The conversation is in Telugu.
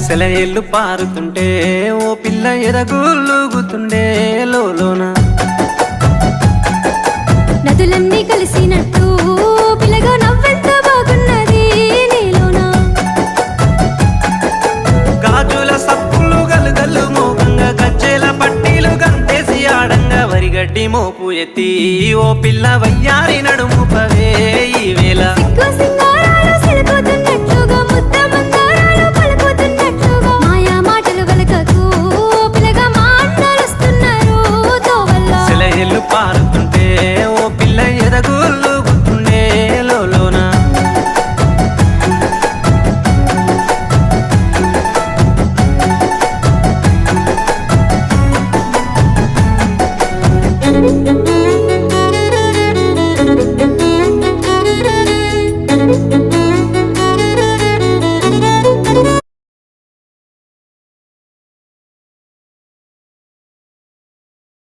సెలయేళ్ళు పారుతుంటే ఓ పిల్ల ఎదగులుగుతుండే లోన నదులన్నీ కలిసినట్టు పిల్లగా నవ్వెంత బాగున్నది నీలోన గాజుల సప్పులు గలుగల్లు మోగంగా గజ్జెల పట్టీలు గంతేసి ఆడంగా వరిగడ్డి మోపు ఎత్తి ఓ పిల్ల వయ్యారి నడుము పవే ఈ వేళ